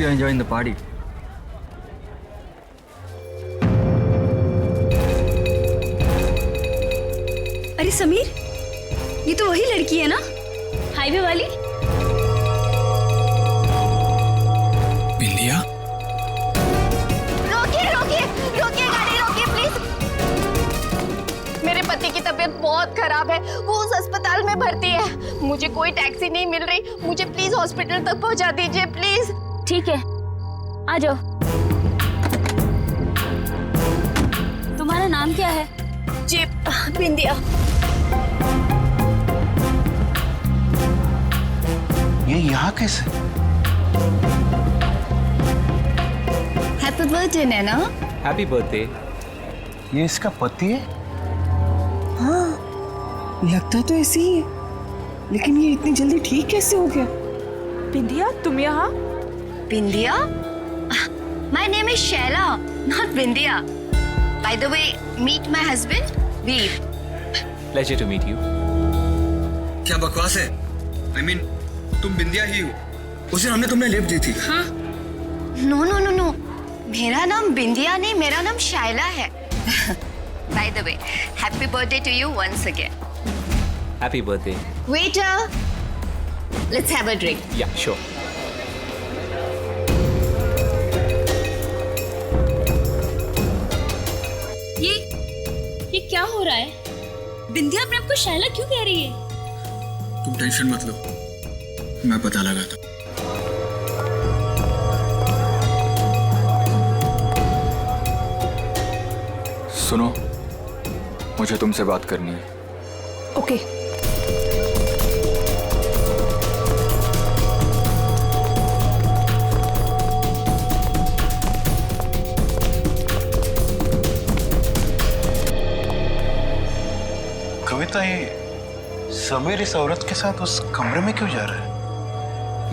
you're enjoying the party. अरे समीर, ये तो वही लड़की है ना, हाईवे वाली? बिंदिया? रोकिए रोकिए रोकिए, गाड़ी रोकिए प्लीज। मेरे पति की तबीयत बहुत खराब है, वो उस अस्पताल में भर्ती है। मुझे कोई टैक्सी नहीं मिल रही, मुझे प्लीज हॉस्पिटल तक पहुंचा दीजिए प्लीज। ठीक है, आ जाओ। तुम्हारा नाम क्या है? जी बिंदिया। ये यहाँ कैसे? Happy birthday Naina. Happy birthday. ये इसका पति है? हाँ, लगता तो ऐसे ही है, लेकिन ये इतनी जल्दी ठीक कैसे हो गया? बिंदिया, तुम यहाँ? बिंदिया? My name is Shaila, not Bindiya. By the way, meet my husband, Veer. Pleasure to meet you. क्या बकवास है? I mean, तुम बिंदिया ही हो। उस दिन हमने तुमने लिफ्ट दी थी। हाँ? No, no, no, no. मेरा नाम बिंदिया नहीं, मेरा नाम शाइला है। By the way, happy birthday to you once again. Happy birthday. Waiter, let's have a drink. Yeah, sure. ये क्या हो रहा है? बिंदिया अपने आप को शाइला क्यों कह रही है? तुम टेंशन मत लो, मैं पता लगाता हूँ। सुनो, मुझे तुमसे बात करनी है। ओके। कविता, ये समीर इस औरत के साथ उस कमरे में क्यों जा रहा है?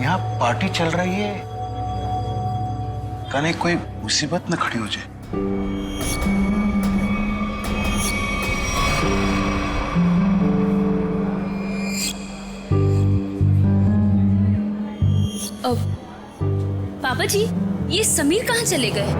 यहाँ पार्टी चल रही है, कहीं कोई मुसीबत न खड़ी हो जाए। पापा जी, ये समीर कहाँ चले गए?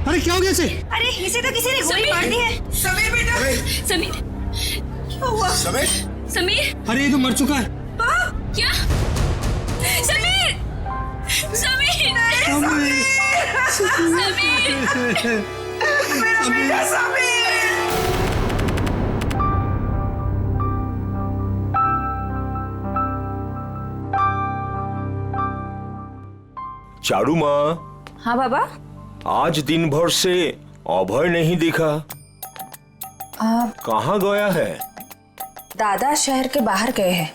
अरे क्या हो गया इसे? अरे इसे तो किसी ने गोली मार दी है। समीर बेटा! समीर, क्या हुआ? समीर? समीर, अरे ये तो मर चुका है। क्या? समीर, समीर, समीर, चारू माँ। हाँ बाबा। आज दिन भर से अभय नहीं दिखा, कहाँ गया है? दादा शहर के बाहर गए हैं,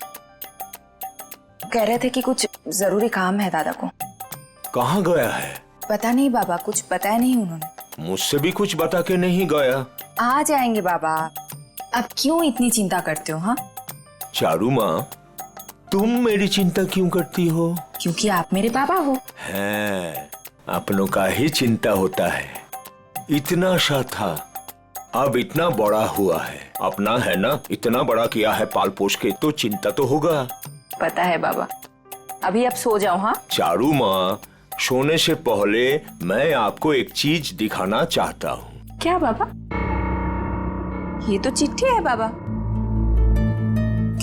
कह रहे थे कि कुछ जरूरी काम है दादा को। कहाँ गया है? पता नहीं बाबा, कुछ बताया नहीं उन्होंने। मुझसे भी कुछ बता के नहीं गया। आ जाएंगे बाबा, अब क्यों इतनी चिंता करते हो? हाँ चारू माँ, तुम मेरी चिंता क्यों करती हो? क्योंकि आप मेरे पापा हो। है, अपनों का ही चिंता होता है। इतना सा था, अब इतना बड़ा हुआ है। अपना है ना, इतना बड़ा किया है पाल पोष के, तो चिंता तो होगा। पता है बाबा, अभी आप सो जाओ। हाँ चारू माँ, सोने से पहले मैं आपको एक चीज दिखाना चाहता हूँ। क्या बाबा? ये तो चिट्ठी है बाबा।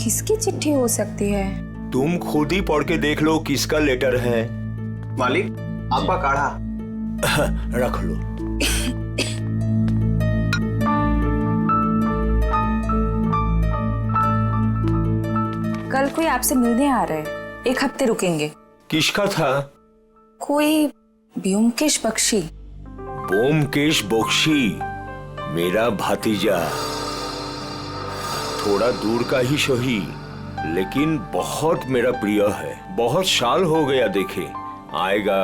किसकी चिट्ठी हो सकती है? तुम खुद ही पढ़ के देख लो किसका लेटर है। मालिक, आपका काढ़ा। रख लो। कल कोई आपसे मिलने आ रहे हैं, 1 हफ्ते रुकेंगे। किसका था? कोई ब्योमकेश बख्शी। ब्योमकेश बख्शी मेरा भतीजा, थोड़ा दूर का ही सही, लेकिन बहुत मेरा प्रिय है। बहुत साल हो गया देखे। आएगा,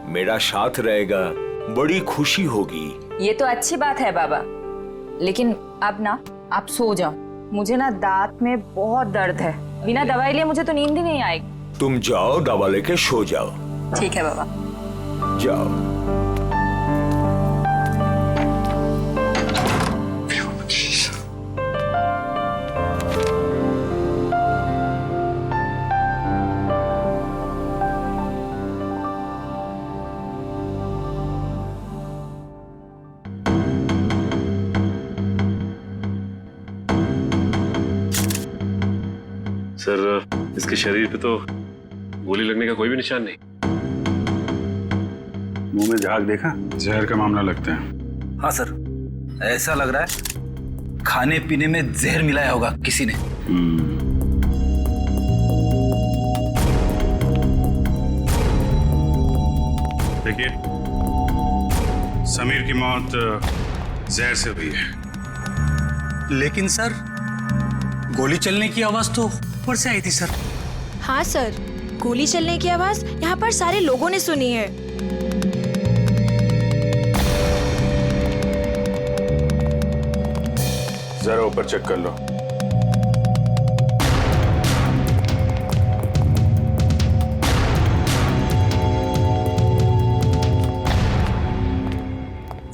मेरा साथ रहेगा, बड़ी खुशी होगी। ये तो अच्छी बात है बाबा, लेकिन अब ना आप सो जाओ, मुझे ना दांत में बहुत दर्द है। बिना दवाई लिए मुझे तो नींद ही नहीं आएगी। तुम जाओ, दवा लेके सो जाओ। ठीक है बाबा। जाओ। सर, इसके शरीर पे तो गोली लगने का कोई भी निशान नहीं। मुंह में झाग देखा? जहर का मामला लगता है। हाँ सर, ऐसा लग रहा है खाने पीने में जहर मिलाया होगा किसी ने। देखिए, समीर की मौत जहर से हुई है। लेकिन सर, गोली चलने की आवाज तो ऊपर से आई थी सर। हाँ सर, गोली चलने की आवाज यहाँ पर सारे लोगों ने सुनी है। जरा ऊपर चेक कर लो।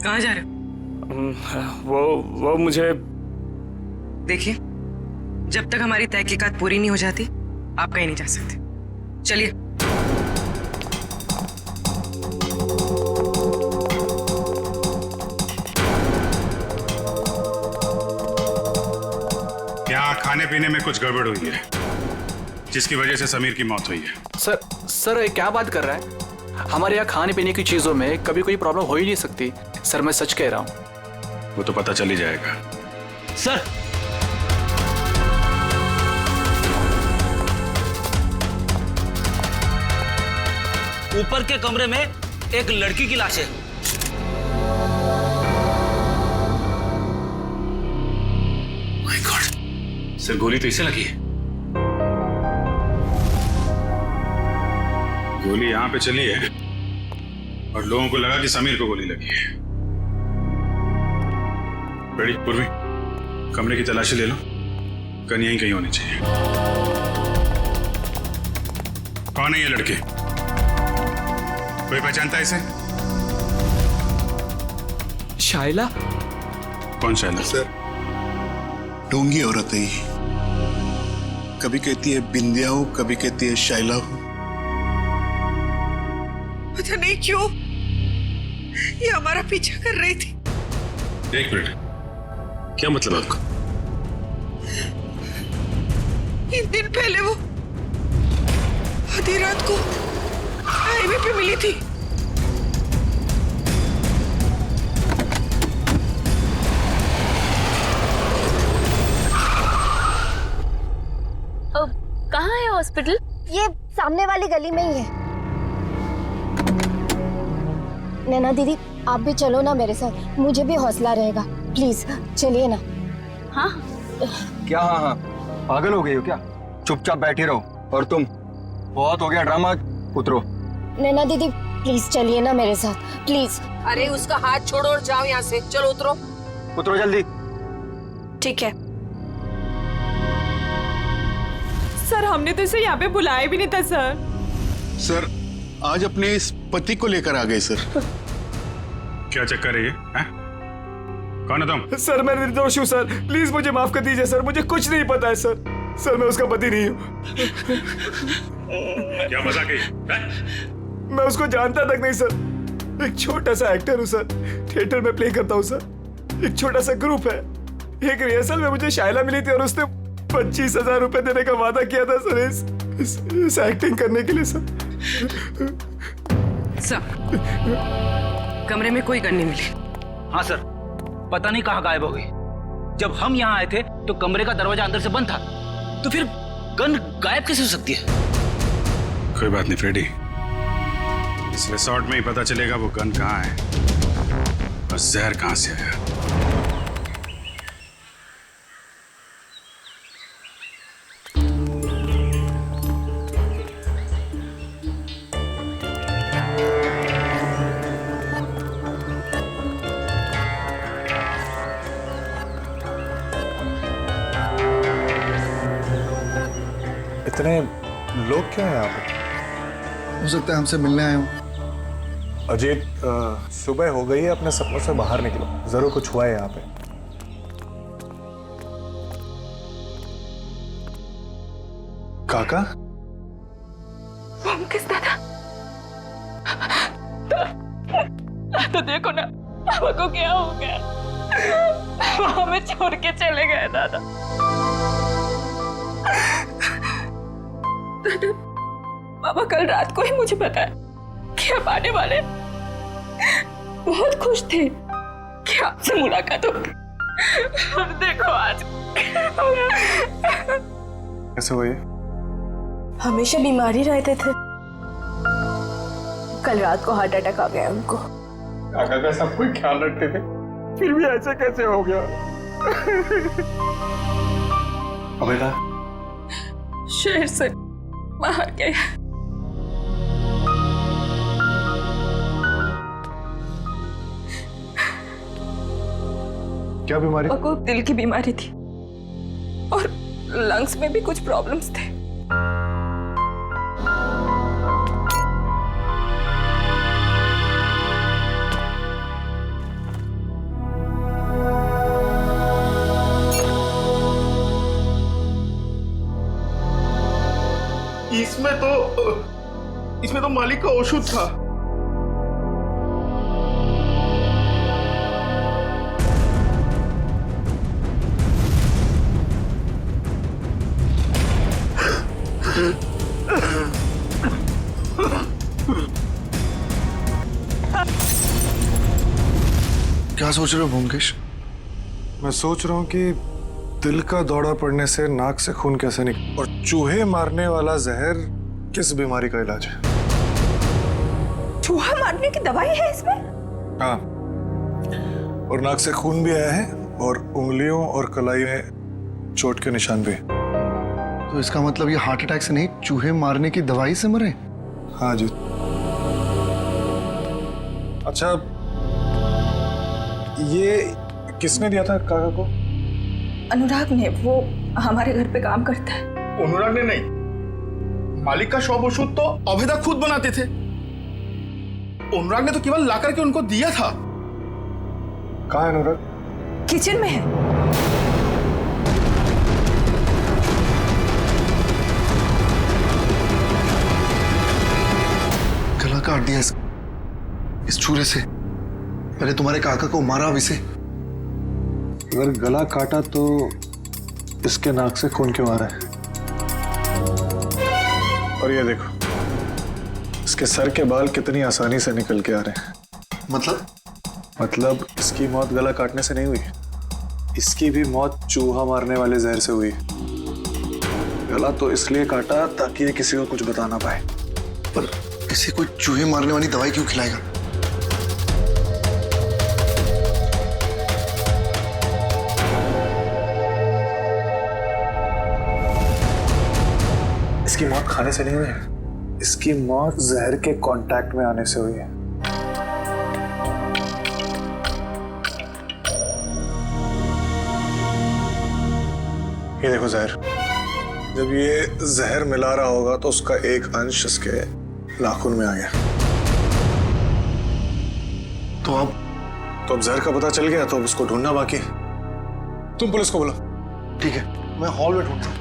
कहाँ जा रहे हो? वो मुझे देखिए, जब तक हमारी तहकीकात पूरी नहीं हो जाती आप कहीं नहीं जा सकते। चलिए। यहाँ खाने पीने में कुछ गड़बड़ हुई है, जिसकी वजह से समीर की मौत हुई है। सर ये क्या बात कर रहा है? हमारे यहाँ खाने पीने की चीजों में कभी कोई प्रॉब्लम हो ही नहीं सकती। सर मैं सच कह रहा हूँ। वो तो पता चल ही जाएगा। सर, ऊपर के कमरे में एक लड़की की लाश है। माय गॉड, सर गोली तो इसे लगी है। गोली यहां पे चली है और लोगों को लगा कि समीर को गोली लगी है। बेटी, पूर्वी, कमरे की तलाशी ले लो। गन यहीं कहीं होनी चाहिए। कौन है ये लड़के? कोई पहचानता है इसे? शाइला? कौन शाइला? सर, ढोंगी औरत है ये। कभी कहती है बिंदिया हूं, कभी कहती है शाइला हूं। पता नहीं क्यों ये हमारा पीछा कर रही थी। एक मिनट, क्या मतलब आपका? 3 दिन पहले वो आधी रात को हाईवे पे मिली थी। कहाँ है हॉस्पिटल? ये सामने वाली गली में ही है। नैना दीदी, आप भी चलो ना मेरे साथ, मुझे भी हौसला रहेगा। प्लीज चलिए ना। हाँ क्या? हाँ, पागल हो गई हो क्या? चुपचाप बैठी रहो। और तुम, बहुत हो गया ड्रामा, उतरो। नैना दीदी प्लीज चलिए ना मेरे साथ, प्लीज। अरे उसका हाथ छोड़ो और जाओ यहाँ से। चलो उतरो। उतरो जल्दी। ठीक है सर, हमने तो इसे यहाँ पे बुलाया भी नहीं था सर। सर, आज अपने इस पति को लेकर आ गए सर। क्या चक्कर है ये? कौन है तुम? सर मैं निर्दोष हूँ सर, प्लीज मुझे माफ कर दीजिए सर, मुझे कुछ नहीं पता है सर। सर मैं उसका पति नहीं हूँ। क्या मजाक है? मैं उसको जानता तक नहीं सर। एक छोटा सा एक्टर हूँ सर, थिएटर में प्ले करता हूँ सर। एक छोटा सा ग्रुप है। एक रिहर्सल में मुझे शाइला मिली थी और उसने 25,000 रुपए देने का वादा किया था सर इस एक्टिंग करने के लिए सर। कमरे में कोई गन नहीं मिली। हाँ सर, पता नहीं कहाँ गायब हो गई। जब हम यहाँ आए थे तो कमरे का दरवाजा अंदर से बंद था, तो फिर गन गायब कैसे हो सकती है? कोई बात नहीं फ्रेडी, इस रिसोर्ट में ही पता चलेगा वो गन कहाँ है और जहर कहाँ से आया। इतने लोग क्यों हैं यहाँ पे? हो सकता है हमसे मिलने आए हो। अजीत, सुबह हो गई है, अपने सपनों से बाहर निकलो, जरूर कुछ हुआ है यहाँ पे। काका? किस दादा? तो देखो ना पापा को क्या हो गया, वो हमें छोड़ के चले गए दादा। दादा, पापा कल रात को ही मुझे बताया कि आप आने वाले, बहुत खुश थे कि आपसे मुलाकात होगी। और देखो आज कैसे हुई? हमेशा बीमारी रहते थे, कल रात को हार्ट अटैक आ गया उनको। काका का सब कोई ख्याल रखते थे, फिर भी ऐसे कैसे हो गया? अबे का शहर से बाहर गए। क्या बीमारी? पापा को दिल की बीमारी थी और लंग्स में भी कुछ प्रॉब्लम्स थे। इसमें तो मालिक का औषध था। क्या सोच रहे हो भूमकेश? मैं सोच रहा हूँ कि दिल का दौरा पड़ने से नाक से खून कैसे निकले, और चूहे मारने वाला जहर किस बीमारी का इलाज है? चूहा मारने की दवाई है इसमें? हाँ, और नाक से खून भी आया है और उंगलियों और कलाई में चोट के निशान भी। तो इसका मतलब ये हार्ट अटैक से नहीं, चूहे मारने की दवाई से मरे? हाँ जी। अच्छा, ये किसने दिया था काका को? अनुराग ने, वो हमारे घर पे काम करता है। अनुराग ने नहीं, मालिक का शॉप औषध तो अभेदा खुद बनाते थे। अनुराग ने तो केवल लाकर के उनको दिया था। कहाँ है अनुराग? किचन में है। गला काट दिया इस छुरे से। पहले तुम्हारे काका को मारा, अब इसे। अगर गला काटा तो इसके नाक से खून क्यों आ रहा है? और ये देखो, इसके सर के बाल कितनी आसानी से निकल के आ रहे हैं। मतलब इसकी मौत गला काटने से नहीं हुई, इसकी भी मौत चूहा मारने वाले जहर से हुई। गला तो इसलिए काटा ताकि ये किसी को कुछ बता ना पाए। पर इसे कोई चूहे मारने वाली दवाई क्यों खिलाएगा? इसकी मौत खाने से नहीं हुई है, इसकी मौत जहर के कांटेक्ट में आने से हुई है। ये देखो जहर, जब ये जहर मिला रहा होगा तो उसका एक अंश इसके नाखून में आ गया। तो अब जहर का पता चल गया, तो अब उसको ढूंढना बाकी। तुम पुलिस को बोलो। ठीक है, मैं हॉल में ढूंढता हूँ।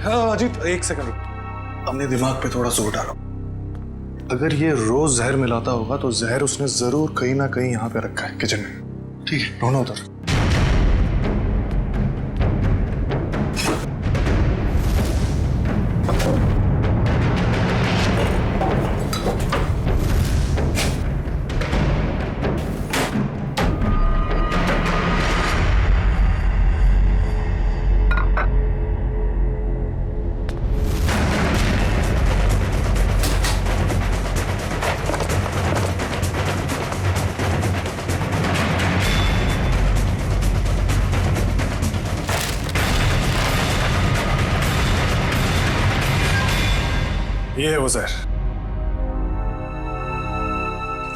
हाँ अजीत, एक सेकंड, अपने दिमाग पे थोड़ा जोर डालो। अगर ये रोज जहर मिलाता होगा तो जहर उसने जरूर कहीं ना कहीं यहाँ पे रखा है, किचन में। ठीक है, ढूंढो उधर। ये है वो जहर।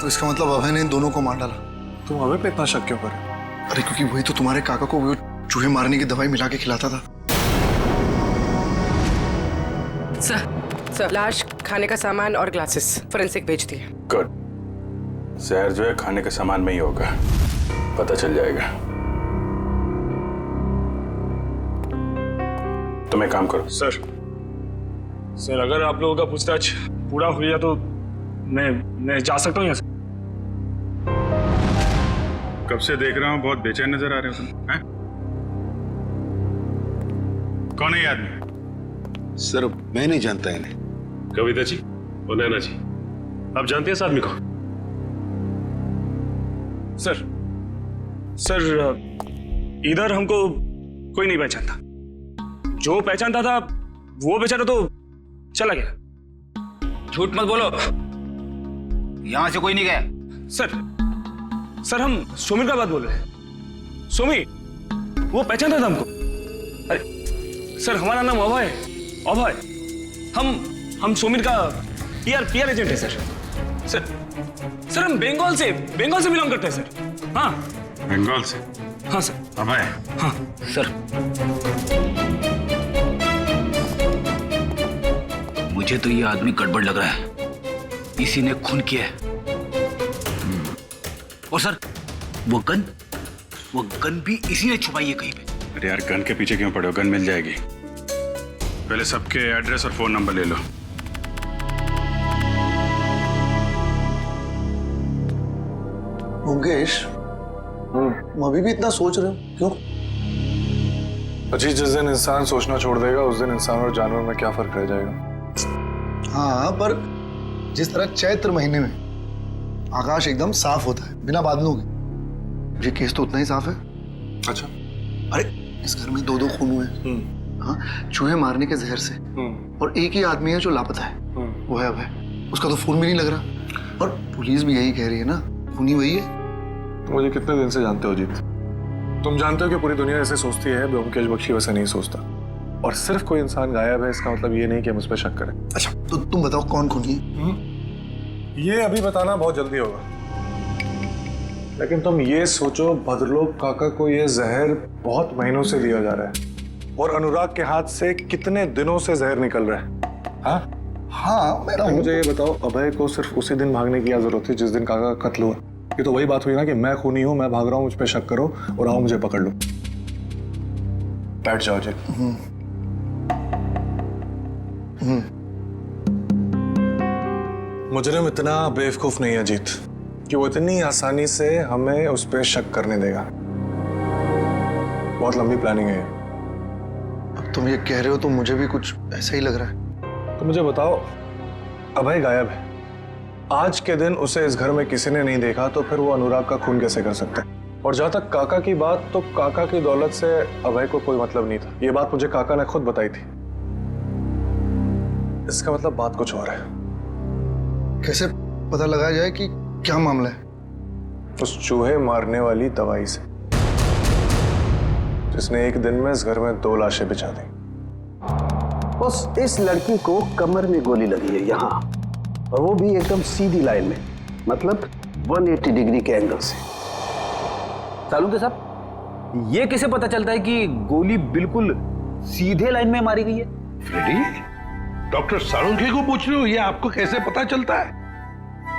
तो इसका मतलब अभय ने इन दोनों को मार डाला। तुम अभय पे इतना शक क्यों कर रहे हो? अरे क्योंकि वही तो तुम्हारे काका को वो चूहे मारने की दवाई मिला के खिलाता था। सर लाश, खाने का सामान और ग्लासेस फोरेंसिक भेज दिए। गुड। जहर जो है खाने के सामान में ही होगा, पता चल जाएगा। तुम एक काम करो। सर अगर आप लोगों का पूछताछ पूरा हो गया तो मैं जा सकता हूँ यहाँ से। कब से देख रहा हूँ बहुत बेचैन नजर आ रहे हो तुम, हैं? कौन है ये आदमी? सर मैं नहीं जानता इन्हें। कविता जी और नैना जी, आप जानते हैं इस आदमी को? सर इधर हमको कोई नहीं पहचानता। जो पहचानता था वो बेचारा तो चला गया। झूठ मत बोलो, यहां से कोई नहीं गया। सर हम सुमिर का बात बोल रहे हैं। सुमी वो पहचानता था हमको। अरे सर हमारा नाम अभय है। अभय हम सुमिर का पीआर एजेंट है सर हम बंगाल से बिलोंग करते हैं सर। हाँ बंगाल से? हाँ सर। अभय? हाँ सर मुझे तो ये आदमी गड़बड़ लग रहा है, इसी ने खून किया है। और सर वो गन भी इसी ने छुपाई है कहीं पे। अरे यार गन के पीछे क्यों पड़े हो, गन मिल जाएगी। पहले सबके एड्रेस और फोन नंबर ले लो। मुकेश, तुम अभी भी इतना सोच रहे हो, क्यों? अजी जिस दिन इंसान सोचना छोड़ देगा उस दिन इंसान और जानवर में क्या फर्क रह जाएगा। हाँ पर जिस तरह चैत्र महीने में आकाश एकदम साफ होता है बिना बादलों के, ये केस तो उतना ही साफ है। अच्छा। अरे इस घर में 2 खून हुए हैं। हाँ, चूहे मारने के जहर से। और एक ही आदमी है जो लापता है, वो है अभय। उसका तो फोन भी नहीं लग रहा और पुलिस भी यही कह रही है ना, खूनी वही है। तुम मुझे कितने दिन से जानते हो जीत? तुम जानते हो कि पूरी दुनिया ऐसे सोचती है, ब्योमकेश बख्शी वैसे नहीं सोचता। और सिर्फ कोई इंसान गायब है इसका मतलब ये नहीं कि हम उस पर शक करें। अच्छा तो तुम बताओ कौन खूनी है? ये अभी बताना बहुत जल्दी होगा, लेकिन तुम ये सोचो भद्रलोक काका को ये जहर बहुत महीनों से दिया जा रहा है और अनुराग के हाथ से कितने दिनों से जहर निकल रहा है। हाँ मेरा मुझे ये बताओ, अभय को सिर्फ उसी दिन भागने की क्या जरूरत थी जिस दिन काका का कत्ल हुआ? ये तो वही बात हुई ना कि मैं खूनी हूं, मैं भाग रहा हूं, मुझ पे शक करो और आओ मुझे पकड़ लो। बैठ जाओ जी। मुजरिम इतना बेवकूफ नहीं है जीत कि वो इतनी आसानी से हमें उस पर शक करने देगा। बहुत लंबी प्लानिंग है। अब तुम ये कह रहे हो तो मुझे भी कुछ ऐसा ही लग रहा है। तो मुझे बताओ, अभय गायब है, आज के दिन उसे इस घर में किसी ने नहीं देखा, तो फिर वो अनुराग का खून कैसे कर सकता है? और जहां तक काका की बात, तो काका की दौलत से अभय को कोई मतलब नहीं था। ये बात मुझे काका ने खुद बताई थी। इसका मतलब बात कुछ और है। कैसे पता लगाया जाए कि क्या मामला है? उस चूहे मारने वाली दवाई से, जिसने एक दिन में इस घर में 2 लाशें बिछा दी। बस इस लड़की को कमर में गोली लगी है यहाँ, और वो भी एकदम सीधी लाइन में, मतलब 180 डिग्री के एंगल से। सालुंके साहब, ये कैसे पता चलता है कि गोली बिल्कुल सीधे लाइन में मारी गई है? फ्रेडी, डॉक्टर सालुंके को पूछ रहे हो, ये आपको कैसे पता चलता है?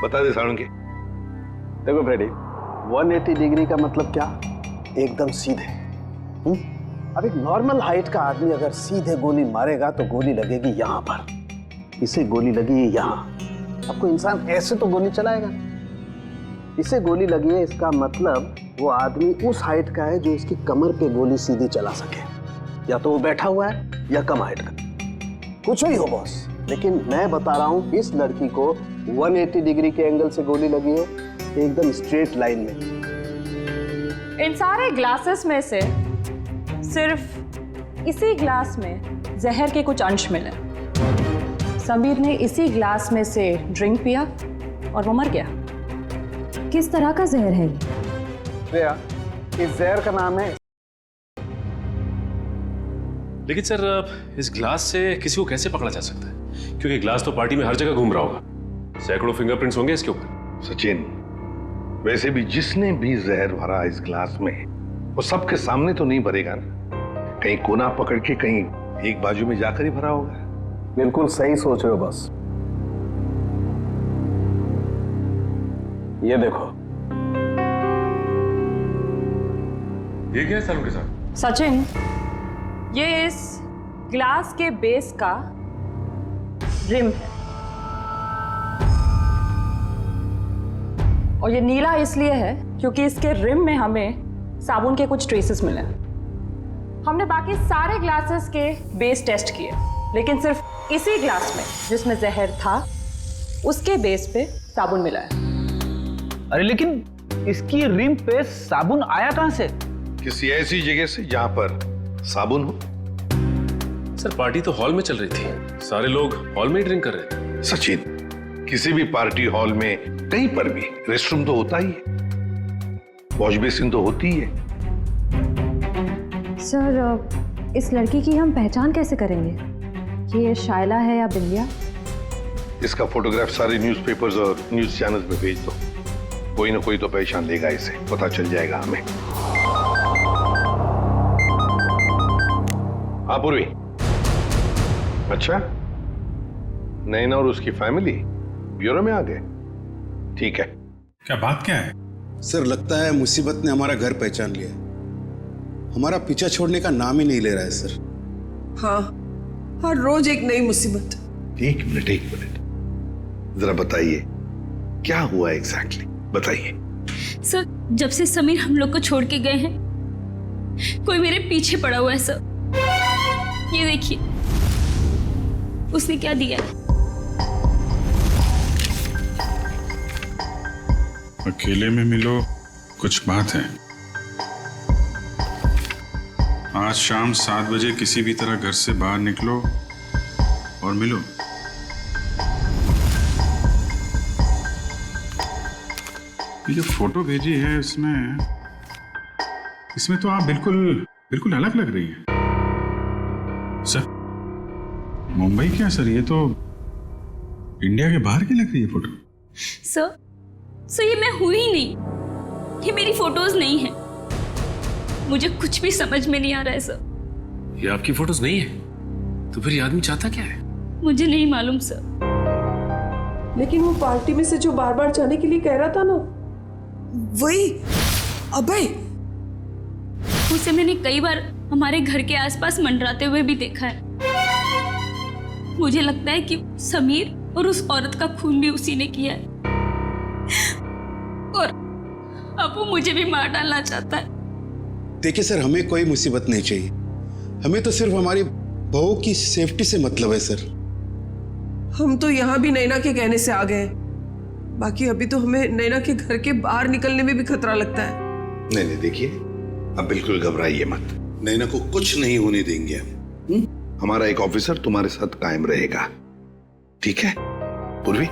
बता दे सालुंके। देखो फ्रेडी, 180 डिग्री का मतलब क्या? एकदम सीधे। अब एक नॉर्मल हाइट का आदमी अगर सीधे गोली मारेगा तो गोली लगेगी यहाँ पर, इसे गोली लगी यहाँ। अब कोई इंसान ऐसे तो गोली चलाएगा, इसे गोली लगी है, इसका मतलब वो आदमी उस हाइट का है जो इसकी कमर पे गोली सीधी चला सके। या तो वो बैठा हुआ है या कम हाइट का, कुछ भी हो बॉस। लेकिन मैं बता रहा हूँ, इस लड़की को 180 डिग्री के एंगल से गोली लगी है, एकदम स्ट्रेट लाइन में। इन सारे ग्लासेस में से सिर्फ इसी ग्लास में जहर के कुछ अंश मिले। समीर ने इसी ग्लास में से ड्रिंक पिया और वो मर गया। किस तरह का जहर है ये? इस जहर का नाम है। लेकिन सर, इस ग्लास से किसी को कैसे पकड़ा जा सकता है? क्योंकि ग्लास तो पार्टी में हर जगह घूम रहा होगा, सैकड़ों फिंगरप्रिंट्स होंगे इसके ऊपर। सचिन, वैसे भी जिसने भी जहर भरा इस ग्लास में, वो सबके सामने तो नहीं भरेगा ना, कहीं कोना पकड़ के कहीं एक बाजू में जाकर ही भरा होगा। बिल्कुल सही सोच रहे हो बस। ये देखो, ये क्या है सालों के साथ? सचिन, ये इस ग्लास के बेस का रिम है और ये नीला इसलिए है क्योंकि इसके रिम में हमें साबुन के कुछ ट्रेसेस मिले। हमने बाकी सारे ग्लासेस के बेस टेस्ट किए, लेकिन सिर्फ इसी ग्लास में जिसमें जहर था उसके बेस पे साबुन मिला है। अरे लेकिन इसकी रिम पे साबुन आया कहां से? किसी ऐसी जगह से जहां पर साबुन हो। सर पार्टी तो हॉल में चल रही थी, सारे लोग हॉल में ही ड्रिंक कर रहे थे। सचिन, किसी भी पार्टी हॉल में कहीं पर भी रेस्टरूम तो होता ही है, वॉश बेसिन तो होती ही है। सर, इस लड़की की हम पहचान कैसे करेंगे कि ये शायला है या बिंदिया? इसका फोटोग्राफ सारे न्यूज़पेपर्स और न्यूज चैनल्स में भेज दो, कोई ना कोई तो पहचान लेगा इसे, पता चल जाएगा हमें। हाँ पूर्वी, अच्छा, नैना और उसकी फैमिली ब्यूरो में आ गए? ठीक है। क्या बात क्या है? सर लगता है मुसीबत ने हमारा घर पहचान लिया, हमारा पीछा छोड़ने का नाम ही नहीं ले रहा है सर। हाँ, हर रोज एक नई मुसीबत। एक मिनट, जरा बताइए क्या हुआ एग्जैक्टली, बताइए। सर, जब से समीर हम लोग को छोड़ के गए हैं, कोई मेरे पीछे पड़ा हुआ है सर। ये देखिए, उसने क्या दिया है। अकेले में मिलो, कुछ बात है। आज शाम 7 बजे किसी भी तरह घर से बाहर निकलो और मिलो। ये जो फोटो भेजी है इसमें तो आप बिल्कुल अलग लग रही हैं। सर, मुंबई क्या सर, ये तो इंडिया के बाहर की लग रही है फोटो। सर, ये मैं हुई ही नहीं, ये मेरी फोटोज नहीं है। मुझे कुछ भी समझ में नहीं आ रहा है सर। ये आपकी फोटोज नहीं है तो फिर ये आदमी चाहता क्या है? मुझे नहीं मालूम सर। लेकिन वो पार्टी में से जो बार बार जाने के लिए कह रहा था ना, वही अभय। उसे मैंने कई बार हमारे घर के आसपास मंडराते हुए भी देखा है। मुझे लगता है कि समीर और उस औरत का खून भी उसी ने किया है और अब वो मुझे भी मार डालना चाहता है। देखिए सर, हमें कोई मुसीबत नहीं चाहिए, हमें तो सिर्फ हमारी बहू की सेफ्टी से मतलब है सर। हम तो यहाँ भी नैना के कहने से आ गए, बाकी अभी तो हमें नैना के घर के बाहर निकलने में भी खतरा लगता है। नहीं, देखिए, अब बिल्कुल घबराइए मत, नैना को कुछ नहीं होने देंगे हम। हमारा एक ऑफिसर तुम्हारे साथ कायम रहेगा, ठीक है? पूर्वी,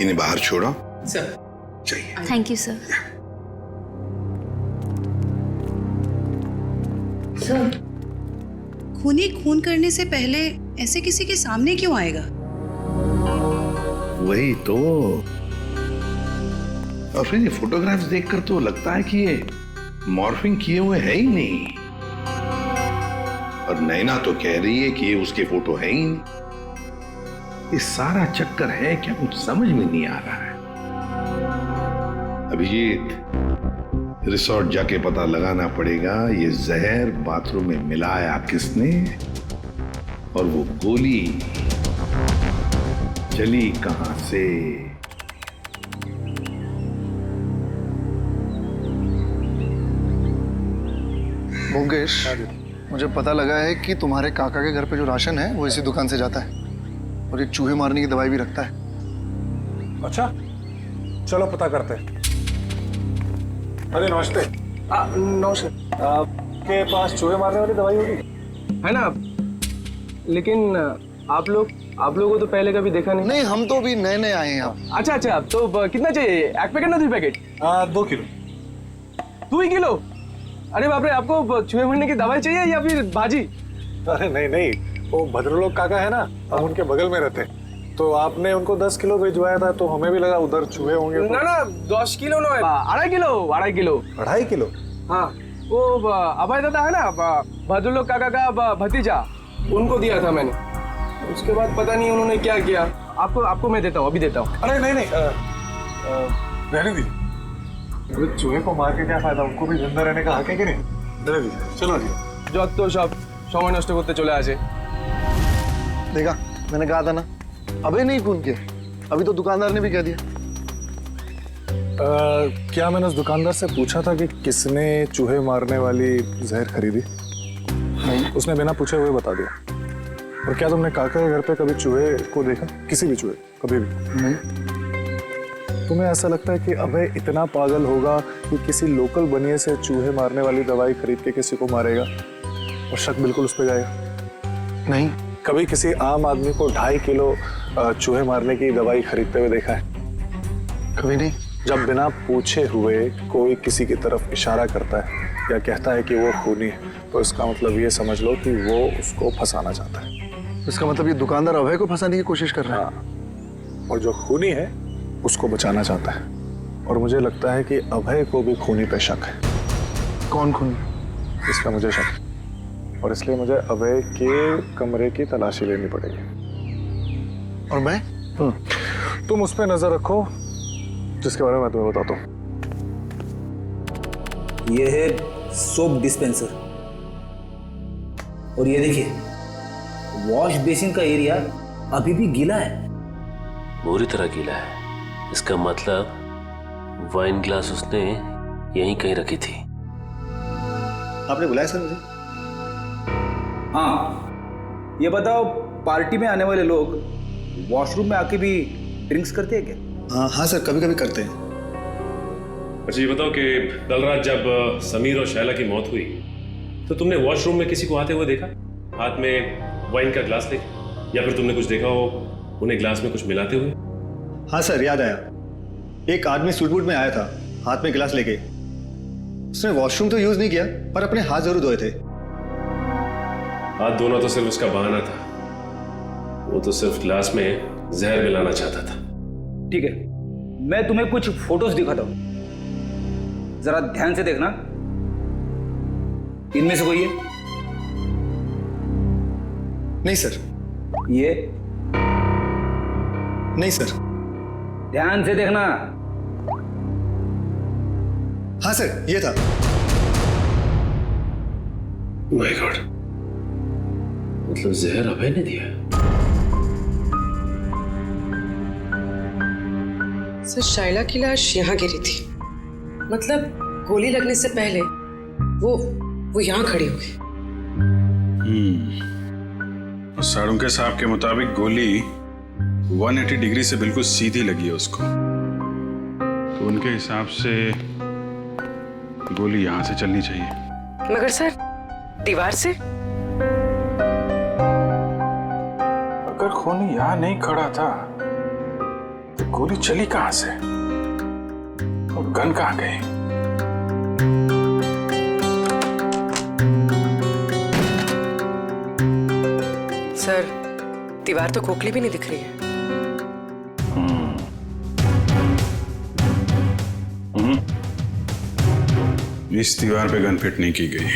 इन्हें बाहर छोड़ो सर। चाहिए। Thank you sir. सर, खूनी खून करने से पहले ऐसे किसी के सामने क्यों आएगा? वही तो, और फिर ये फोटोग्राफ्स देखकर तो लगता है कि ये मॉर्फिंग किए हुए है ही नहीं, और नैना तो कह रही है कि ये उसके फोटो है ही नहीं। ये सारा चक्कर है क्या, कुछ समझ में नहीं आ रहा है। अभिजीत, रिसोर्ट जाके पता लगाना पड़ेगा ये जहर बाथरूम में मिलाया किसने और वो गोली चली कहां से। भोगेश, मुझे पता लगा है कि तुम्हारे काका के घर पे जो राशन है वो इसी दुकान से जाता है और ये चूहे मारने की दवाई भी रखता है। अच्छा, चलो पता करते हैं। अरे नमस्ते। नमस्ते। आपके पास चूहे मारने वाली दवाई होगी? है ना, लेकिन आप लोगों को तो पहले कभी देखा नहीं। नहीं, हम तो अभी नए नए आए हैं यहाँ। अच्छा, तो कितना चाहिए? एक पैकेट ना 2 पैकेट? 2 किलो। 2 किलो? अरे बाप रे, आपको चूहे मरने की दवाई चाहिए या फिर भाजी? अरे नहीं, वो भद्रलोक काका है ना, हम उनके बगल में रहते हैं, तो आपने उनको 10 किलो भिजवाया था तो हमें भी लगा उधर चूहे होंगे। ना 10 किलो ना, 2.5 किलो। 2.5 किलो? हाँ, वो अभय दादा है ना, भद्रलोक काका का भतीजा, उनको दिया था मैंने। उसके बाद पता नहीं उन्होंने क्या किया। आपको मैं देता हूँ, अभी देता हूँ। अरे नहीं रहने दी, अरे चूहे को मार के क्या फायदा, उनको भी जिंदा रहने का हक है कि नहीं? रहने दी, चलो जी। যত সব সময় নষ্ট করতে চলে আসে। देखा, मैंने कहा था ना, अबे नहीं खून किया, अभी तो दुकानदार ने भी कह दिया। क्या मैंने उस दुकानदार से पूछा था कि किसने चूहे मारने वाली जहर खरीदी? नहीं, उसने बिना पूछे हुए बता दिया। और क्या तुमने काका के घर पे कभी चूहे को देखा? किसी भी चूहे, कभी भी नहीं? तुम्हें ऐसा लगता है कि अभय इतना पागल होगा कि किसी लोकल बनिए से चूहे मारने वाली दवाई खरीद के किसी को मारेगा और शक बिल्कुल उस पर जाएगा? नहीं। कभी किसी आम आदमी को 2.5 किलो चूहे मारने की दवाई खरीदते हुए देखा है? कभी नहीं। जब बिना पूछे हुए कोई किसी की तरफ इशारा करता है या कहता है कि वो खूनी है, तो इसका मतलब ये समझ लो कि वो उसको फंसाना चाहता है। इसका मतलब ये दुकानदार अभय को फंसाने की कोशिश कर रहा है। और जो खूनी है उसको बचाना चाहता है। और मुझे लगता है कि अभय को भी खूनी पे शक है। कौन खूनी? इसका मुझे शक है, और इसलिए मुझे अभय के कमरे की तलाशी लेनी पड़ेगी। और मैं? तुम उस पर नजर रखो जिसके बारे में मैं तुम्हें बताता हूँ। ये है सोप डिस्पेंसर, और ये देखिए वॉश बेसिन का एरिया अभी भी गीला है, पूरी तरह गीला है। इसका मतलब वाइन ग्लास उसने यहीं कहीं रखी थी। आपने बुलाया सर मुझे? हाँ, ये बताओ पार्टी में आने वाले लोग वॉशरूम में आके भी ड्रिंक्स करते हैं क्या? हाँ सर, कभी कभी करते हैं। अच्छा ये बताओ कि कल रात जब समीर और शैला की मौत हुई तो तुमने वॉशरूम में किसी को आते हुए देखा, हाथ में वाइन का ग्लास लेके, या फिर तुमने कुछ देखा हो उन्हें ग्लास में कुछ मिलाते हुए? हाँ सर, याद आया। एक आदमी सूट बूट में आया था, हाथ में गिलास लेके। उसने वॉशरूम तो यूज नहीं किया, पर अपने हाथ जरूर धोए थे। हाथ धोना तो सिर्फ उसका बहाना था, वो तो सिर्फ ग्लास में जहर मिलाना चाहता था। ठीक है, मैं तुम्हें कुछ फोटोज दिखाता हूं, जरा ध्यान से देखना। इनमें से कोई है? नहीं सर। ये? नहीं सर। ध्यान से देखना। हाँ सर, ये था। माय गॉड, मतलब जहर अभय ने दिया? सर शाइला की लाश यहाँ गिरी थी, मतलब गोली लगने से पहले वो यहाँ खड़ी हुई। साड़ुंके साहब के मुताबिक गोली 180 डिग्री से बिल्कुल सीधी लगी है उसको, तो उनके हिसाब से गोली यहां से चलनी चाहिए। मगर सर दीवार से? अगर खूनी यहां नहीं खड़ा था तो गोली चली कहां से, और गन कहां गई? सर दीवार तो खोखली भी नहीं दिख रही है। इस दीवार पे गन फिट नहीं की गई,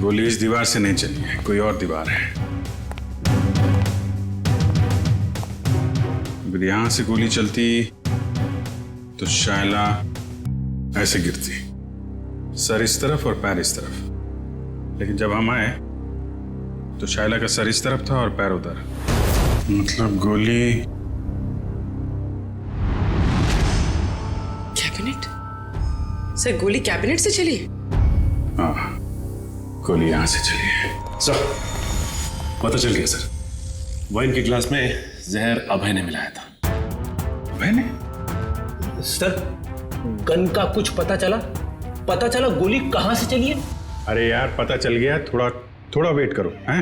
गोली इस दीवार से नहीं चली है, कोई और दीवार है। अगर यहां से गोली चलती तो शायला ऐसे गिरती, सर इस तरफ और पैर इस तरफ। लेकिन जब हम आए तो शायला का सर इस तरफ था और पैर उधर, मतलब गोली कैबिनेट? सर गोली कैबिनेट से चली? हाँ, गोली यहां से चली है। सर पता चल गया सर, वाइन के ग्लास में जहर अभय ने मिलाया था। अभय ने? सर गन का कुछ पता चला? पता चला गोली कहां से चली है? अरे यार पता चल गया, थोड़ा वेट करो। हैं,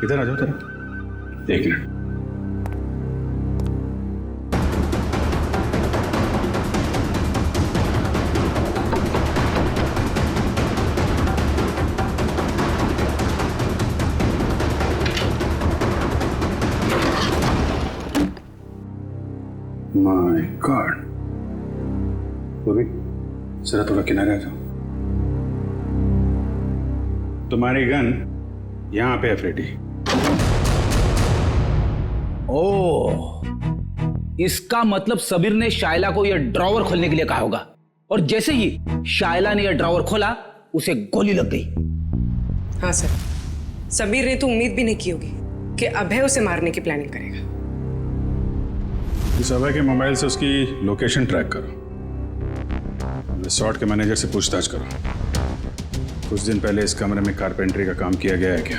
इधर आ जाओ जरा, एक मिनट। माय गॉड, बॉबी जरा थोड़ा किनारे आ जाओ। तुम्हारी गन यहां पे है फ्रेडी, ओह, इसका मतलब सबीर ने शायला को यह ड्रॉवर खोलने के लिए कहा होगा, और जैसे ही शायला ने यह ड्रॉवर खोला उसे गोली लग गई। हाँ सर, समीर ने तो उम्मीद भी नहीं की होगी कि अभय उसे मारने की प्लानिंग करेगा। इस अभय के मोबाइल से उसकी लोकेशन ट्रैक करो, रिसोर्ट के मैनेजर से पूछताछ करो। कुछ दिन पहले इस कमरे में कारपेंटरी का काम किया गया है क्या?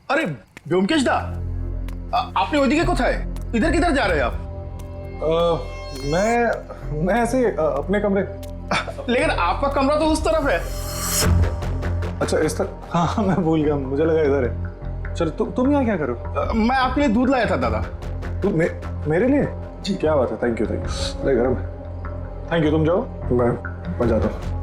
अरे ब्योमकेश दा, आपने ओदिके कोথায়? इधर किधर जा रहे हैं आप? मैं ऐसे अपने कमरे। लेकिन आपका कमरा तो उस तरफ है। अच्छा इस तरफ? हाँ मैं भूल गया, मुझे लगा इधर है। चल तुम यहाँ क्या करो? मैं आपके लिए दूध लाया था दादा। तुम मेरे लिए? जी क्या बात है, थैंक यू। अरे गरम है, थैंक यू। तुम जाओ, मैं जाता हूँ।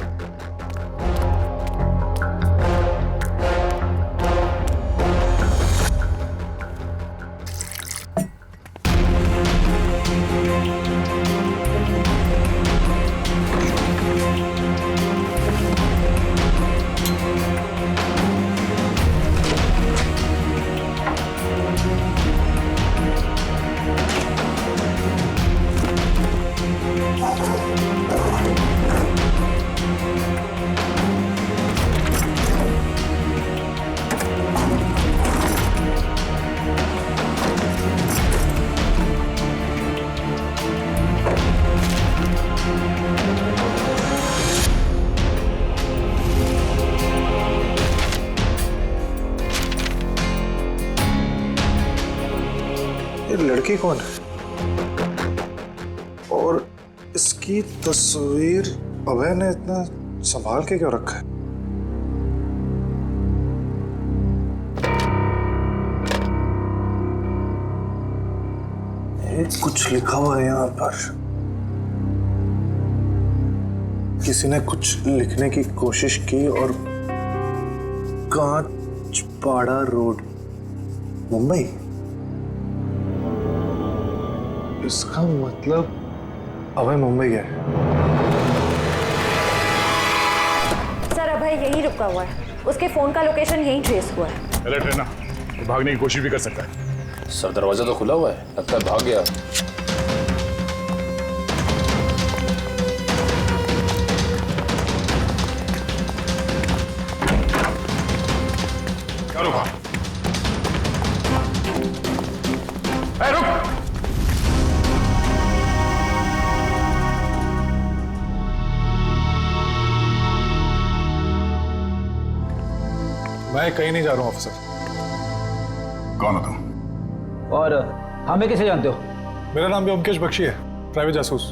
लड़की कौन है और इसकी तस्वीर अभय ने इतना संभाल के क्यों रखा है? कुछ लिखा हुआ है यहाँ पर। किसी ने कुछ लिखने की कोशिश की और कांचपाड़ा रोड, मुंबई। इसका मतलब अभय मुंबई गया है। सर अभय यहीं रुका हुआ है, उसके फोन का लोकेशन यहीं ट्रेस हुआ है। अलर्ट रहना, तो भागने की कोशिश भी कर सकता है। सर दरवाजा तो खुला हुआ है, लगता है भाग गया। क्या रुका? रुक! मैं कहीं नहीं जा रहा हूँ ऑफिसर। कौन हो तुम? और हमें कैसे जानते हो? मेरा नाम ब्योमकेश बख्शी है, प्राइवेट जासूस।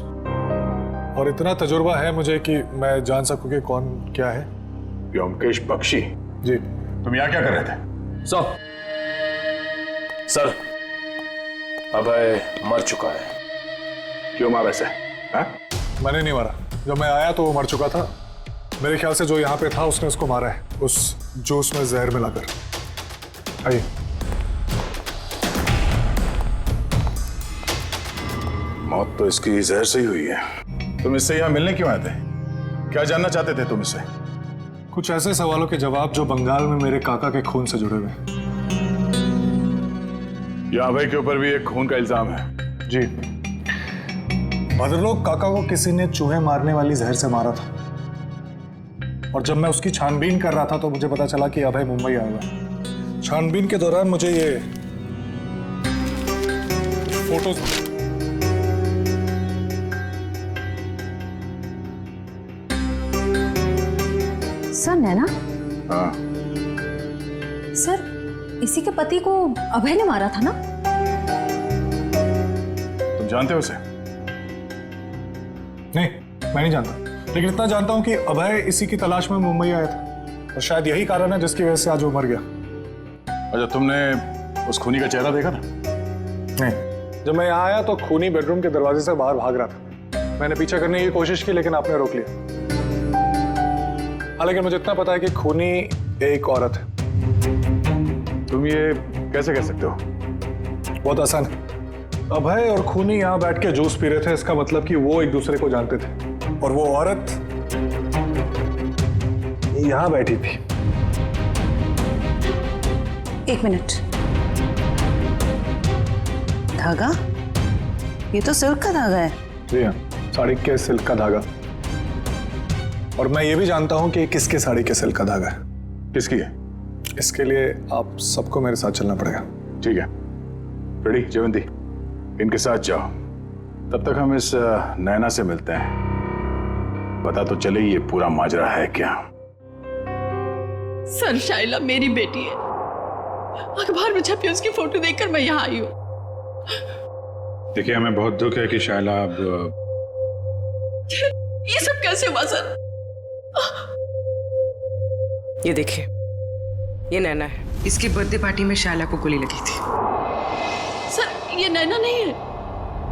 और इतना तजुर्बा है मुझे कि मैं जान सकूं कि कौन क्या है। ब्योमकेश बख्शी? जी। तुम यहाँ क्या कर रहे थे? सर अभय मर चुका है। क्यों मारा इसे? मैंने नहीं मारा, जब मैं आया तो वो मर चुका था। मेरे ख्याल से जो यहाँ पे था उसने उसको मारा है, उस जूस में जहर मिलाकर। आइए। मौत तो इसकी जहर से ही हुई है। तुम इससे यहाँ मिलने क्यों आए थे? क्या जानना चाहते थे तुम इससे? कुछ ऐसे सवालों के जवाब जो बंगाल में मेरे काका के खून से जुड़े हुए। यहाँ अभय के ऊपर भी एक खून का इल्जाम है। जी। भद्रलोक काका को किसी ने चूहे मारने वाली जहर से मारा था, और जब मैं उसकी छानबीन कर रहा था तो मुझे पता चला कि अभय मुंबई आया हुआ है। छानबीन के दौरान मुझे ये फोटोज सर नैना? हाँ। सर इसी के पति को अभय ने मारा था ना? तुम जानते हो उसे? नहीं, मैं नहीं जानता, लेकिन इतना जानता हूं कि अभय इसी की तलाश में मुंबई आया था, और शायद यही कारण है जिसकी वजह से आज वो मर गया। अच्छा, तुमने उस खूनी का चेहरा देखा था? नहीं, जब मैं यहाँ आया तो खूनी बेडरूम के दरवाजे से बाहर भाग रहा था। मैंने पीछा करने की कोशिश की लेकिन आपने रोक लिया। हाँ, लेकिन मुझे इतना पता है कि खूनी एक औरत है। तुम ये कैसे कह सकते हो? बहुत आसान है। अभय और खूनी यहाँ बैठ के जूस पी रहे थे, इसका मतलब कि वो एक दूसरे को जानते थे, और वो औरत यहाँ बैठी थी। एक मिनट, धागा? ये तो सिल्क का धागा है। जी हाँ, साड़ी के सिल्क का धागा। और मैं ये भी जानता हूँ कि किसके साड़ी के सिल्क का धागा है। किसकी है? इसके लिए आप सबको मेरे साथ चलना पड़ेगा। ठीक है, रेडी जयवंती, इनके साथ जाओ। तब तक हम इस नैना से मिलते हैं, पता तो चले ये पूरा माजरा है क्या। सर, शाइला मेरी बेटी है। अखबार में छपी उसकी फोटो देखकर मैं यहाँ आई हूँ। देखिए, हमें बहुत दुख है कि शाइला अब ये सब कैसे हुआ सर? ये देखिए, ये नैना है। इसकी बर्थडे पार्टी में शाइला को गोली लगी थी। सर, ये नैना नहीं है,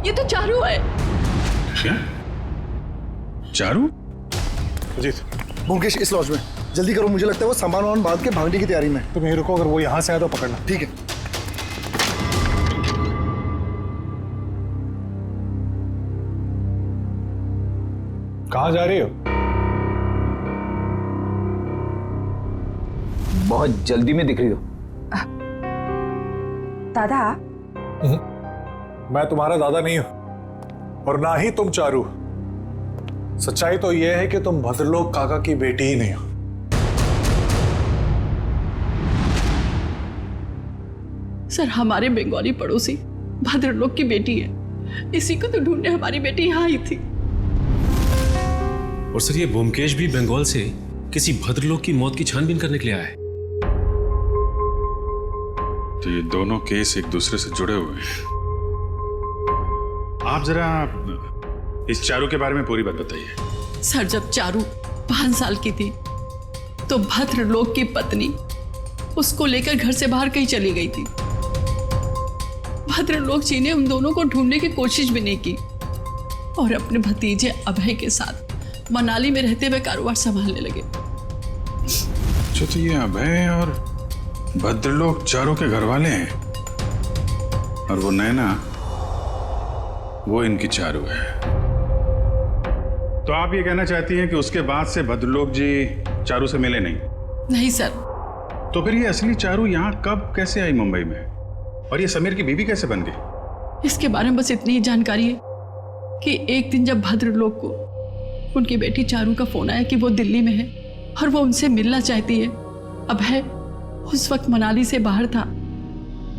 ये तो चारू है। क्या? चारू? अजीत, मुकेश इस लॉज में, जल्दी करो, मुझे लगता है वो सामान वामान बांध के भागने की तैयारी में। तुम यहीं रुको, अगर वो यहाँ से आया तो पकड़ना। ठीक है। कहाँ जा रही हो? बहुत जल्दी में दिख रही हो। दादा, मैं तुम्हारा दादा नहीं हूं और ना ही तुम चारू। सच्चाई तो यह है कि तुम भद्रलोक काका की बेटी ही नहीं हो। सर, हमारे बंगाली पड़ोसी भद्रलोक की बेटी है। इसी को तो ढूंढने हमारी बेटी यहाँ आई थी। और सर, ये ब्योमकेश भी बंगाल से किसी भद्रलोक की मौत की छानबीन करने के लिए आया है। तो ये दोनों केस एक दूसरे से जुड़े हुए हैं। आप जरा इस चारू के बारे में पूरी बात बताइए। सर, जब चारू 5 साल की थी तो भद्रलोक की पत्नी उसको लेकर घर से बाहर कहीं चली गई थी। भद्रलोक जी ने उन दोनों को ढूंढने की कोशिश भी नहीं की और अपने भतीजे अभय के साथ मनाली में रहते हुए कारोबार संभालने लगे। अच्छा, तो ये अभय और भद्रलोक चारों के घर वाले हैं और वो नैना, वो इनकी चारू है। तो आप ये कहना चाहती हैं कि उसके बाद से भद्रलोक जी चारू से मिले नहीं? नहीं सर। तो फिर ये असली चारू यहाँ कब कैसे आई मुंबई में, और ये समीर की बीवी कैसे बन गई? इसके बारे में बस इतनी ही जानकारी है कि एक दिन जब भद्रलोक को उनकी बेटी चारू का फोन आया कि वो दिल्ली में है और वो उनसे मिलना चाहती है। अभय उस वक्त मनाली से बाहर था।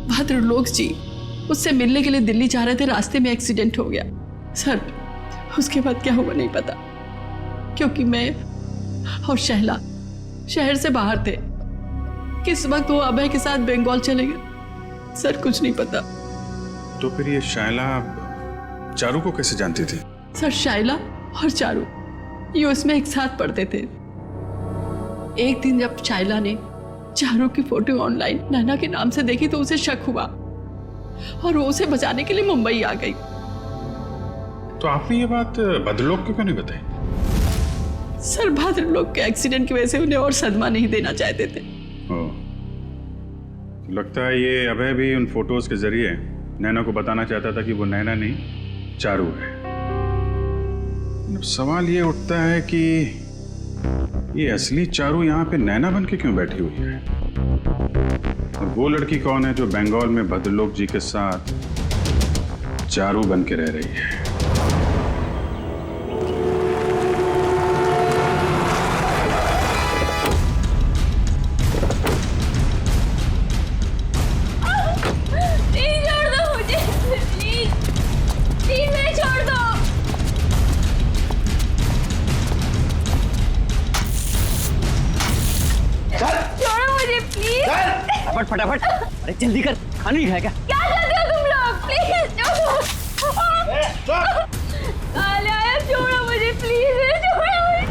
भद्रलोक जी उससे मिलने के लिए दिल्ली जा रहे थे, रास्ते में एक्सीडेंट हो गया। सर, उसके बाद क्या हुआ नहीं पता, क्योंकि मैं और शहला शहर से बाहर थे। किस वक्त वो अभय के साथ बंगाल चले गए, सर कुछ नहीं पता। तो फिर ये शाइला चारू को कैसे जानती थी? सर, शाइला और चारू यूएस में एक साथ पढ़ते थे। एक दिन जब शाइला ने चारू की फोटो ऑनलाइन नैना के नाम से देखी तो उसे शक हुआ और वो उसे बचाने के लिए मुंबई आ गई। तो आपने ये बात भद्रलोक को क्यों नहीं बताई? सर, भद्रलोक के एक्सीडेंट की वजह से उन्हें और सदमा नहीं देना चाहते थे। लगता है ये अभय भी उन फोटोज के जरिए नैना को बताना चाहता था कि वो नैना नहीं चारू है। अब सवाल ये उठता है कि ये असली चारू यहाँ पे नैना बन के क्यों बैठी हुई है, और वो लड़की कौन है जो बंगाल में भद्रलोक जी के साथ चारू बन के रह रही है? फटाफट, अरे जल्दी कर, खाना नहीं खाया क्या? क्या करते हो तुम लोग? प्लीज छोड़ो मुझे, प्लीज छोड़ो मुझे।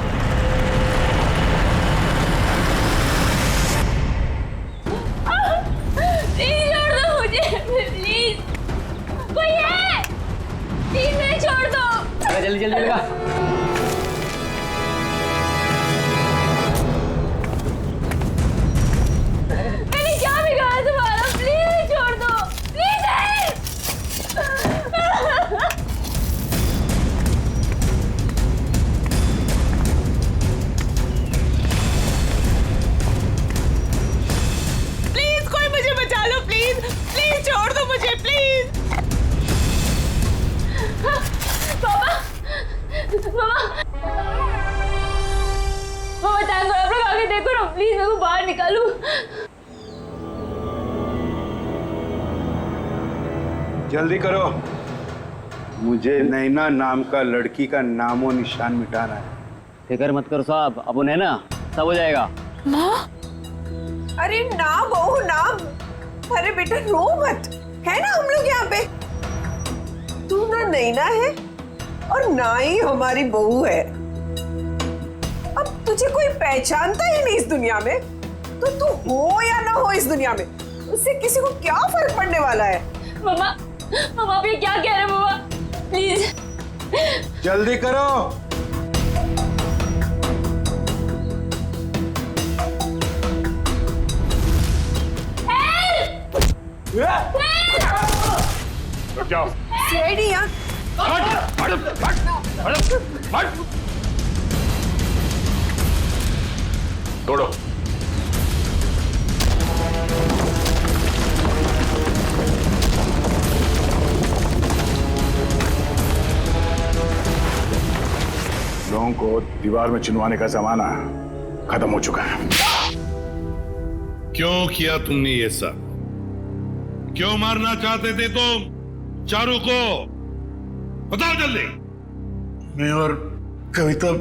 प्लीज छोड़ दो मुझे, प्लीज। कोई है? प्लीज मुझे छोड़ दो। जल्दी जल्दी लगा। मैंने क्या बिगाड़ा तुम्हारा? प्लीज छोड़ दो, प्लीज। निकालूं? जल्दी करो, मुझे नैना नाम का लड़की का नामो निशान मिटाना है। फिक्र मत करो साहब, अब उन्हें ना सब हो जाएगा। माँ, अरे ना बहू ना, अरे बेटा रो मत, है ना हम लोग यहाँ पे। तू ना नैना है और ना ही हमारी बहू है। अब तुझे कोई पहचानता ही नहीं इस दुनिया में, तो तू हो या ना हो इस दुनिया में, उससे किसी को क्या फर्क पड़ने वाला है। मम्मा, मम्मा आप ये क्या कह रहे हैं मम्मा? प्लीज जल्दी करो। जाओ। सीआईडी यहाँ। तोड़ो। लोगों को दीवार में चिनवाने का जमाना खत्म हो चुका है। क्यों किया तुमने ये सब? क्यों मारना चाहते थे तुम चारू को? बताओ जल्दी। मैं और कविता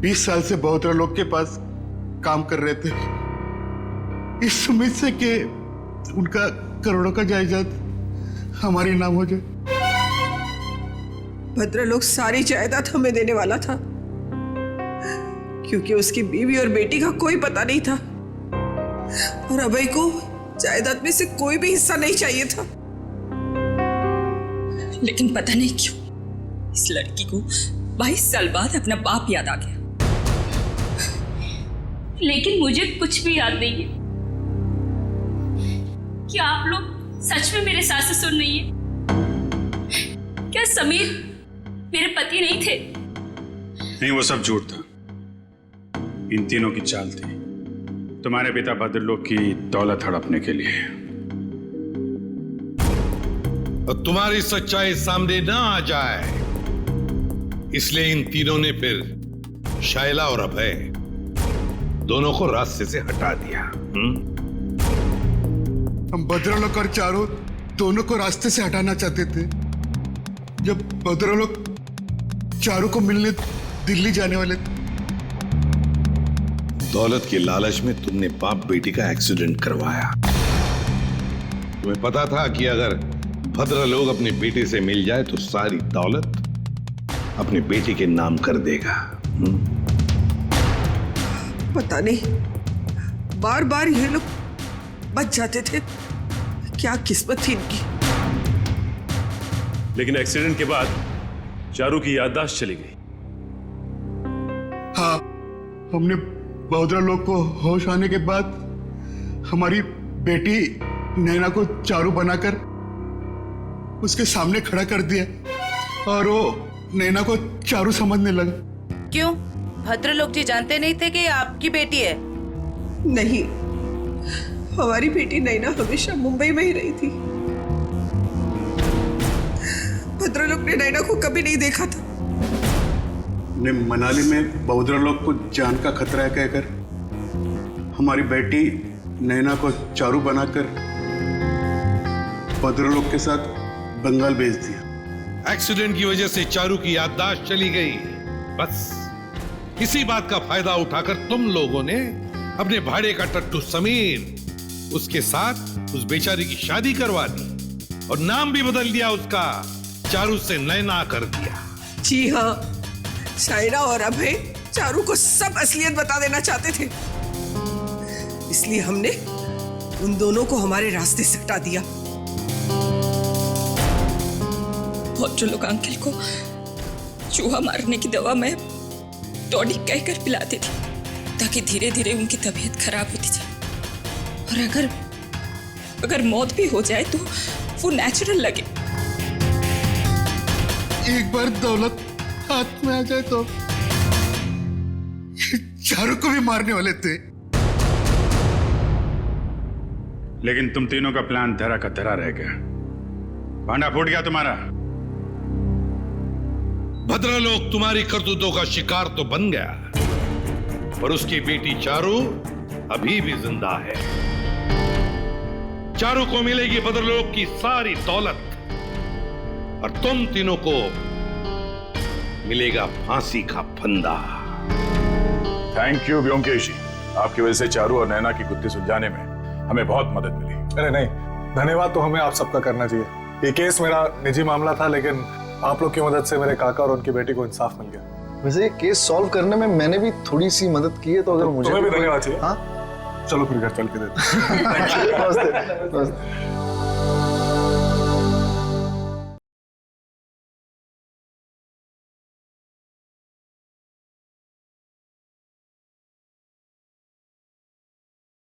20 साल से बहुतरा लोग के पास काम कर रहे थे, इस उम्मीद से कि उनका करोड़ों का जायदाद हमारे नाम हो जाए। भद्रलोक सारी जायदाद हमें देने वाला था, क्योंकि उसकी बीवी और बेटी का कोई पता नहीं था, और अभय को जायदाद में से कोई भी हिस्सा नहीं चाहिए था। लेकिन पता नहीं क्यों इस लड़की को 22 साल बाद अपना बाप याद आ गया। लेकिन मुझे कुछ भी याद नहीं है। क्या आप लोग सच में मेरे सास ससुर नहीं है? क्या समीर मेरे पति नहीं थे? नहीं, वो सब झूठ था। इन तीनों की चाल थी तुम्हारे पिता भद्रलोक की दौलत हड़पने के लिए। और तुम्हारी सच्चाई सामने ना आ जाए इसलिए इन तीनों ने फिर शायला और अभय दोनों को रास्ते से हटा दिया। हम भद्रलोक और चारू दोनों को रास्ते से हटाना चाहते थे। जब भद्रलोक चारू को मिलने दिल्ली जाने वाले थे, दौलत के लालच में तुमने बाप बेटी का एक्सीडेंट करवाया। तुम्हें पता था कि अगर भद्रलोक अपनी बेटी से मिल जाए तो सारी दौलत अपनी बेटी के नाम कर देगा। पता नहीं बार बार ये लोग बच जाते थे, क्या किस्मत थी इनकी। लेकिन एक्सीडेंट के बाद चारू की याददाश्त चली गई। हाँ, हमने भद्रलोक को होश आने के बाद हमारी बेटी नैना को चारू बनाकर उसके सामने खड़ा कर दिया और वो नैना को चारू समझने लगा। क्यों? भद्रलोक जी जानते नहीं थे कि आपकी बेटी है? नहीं, हमारी बेटी नैना हमेशा मुंबई में ही रही थी। भद्रलोक ने नैना को कभी नहीं देखा था। ने मनाली में भद्रलोक को जान का खतरा है कहकर हमारी बेटी नैना को चारू बनाकर भद्रलोक के साथ बंगाल भेज दिया। एक्सीडेंट की वजह से चारू की याददाश्त चली गई। बस इसी बात का फायदा उठाकर तुम लोगों ने अपने भाड़े का टट्टू समीर उसके साथ उस बेचारी की शादी करवा दी और नाम भी बदल दिया उसका, चारू से नैना कर दिया। जी हाँ, शायरा और अभय चारू को सब असलियत बता देना चाहते थे, इसलिए हमने उन दोनों को हमारे रास्ते से हटा दिया। भद्रलोक अंकल को चूहा मारने की दवा मैं टॉनिक कहकर पिलाती थी ताकि धीरे धीरे उनकी तबीयत खराब होती जाए, और अगर मौत भी हो जाए तो वो नेचुरल लगे। एक बार दौलत हाथ में आ जाए तो चारू को भी मारने वाले थे। लेकिन तुम तीनों का प्लान धरा का धरा रह गया, भांडा फूट गया तुम्हारा। भद्रलोक तुम्हारी करतूतों का शिकार तो बन गया, पर उसकी बेटी चारू अभी भी जिंदा है। चारू को मिलेगी बद्रलोक की सारी दौलत और तुम तीनों को मिलेगा फांसी का फंदा। थैंक यू व्योमकेश जी, आपकी वजह से चारू और नैना की गुत्थी सुलझाने में हमें बहुत मदद मिली। अरे नहीं, धन्यवाद तो हमें आप सबका करना चाहिए। ये केस मेरा निजी मामला था, लेकिन आप लोग की मदद से मेरे काका और उनकी बेटी को इंसाफ मिल गया। वैसे ये केस सॉल्व करने में मैंने भी थोड़ी सी मदद की है, तो अगर मुझे तुम्हें भी धन्यवाद चाहिए। हाँ चलो फिर घर चल के देते हैं। नमस्ते।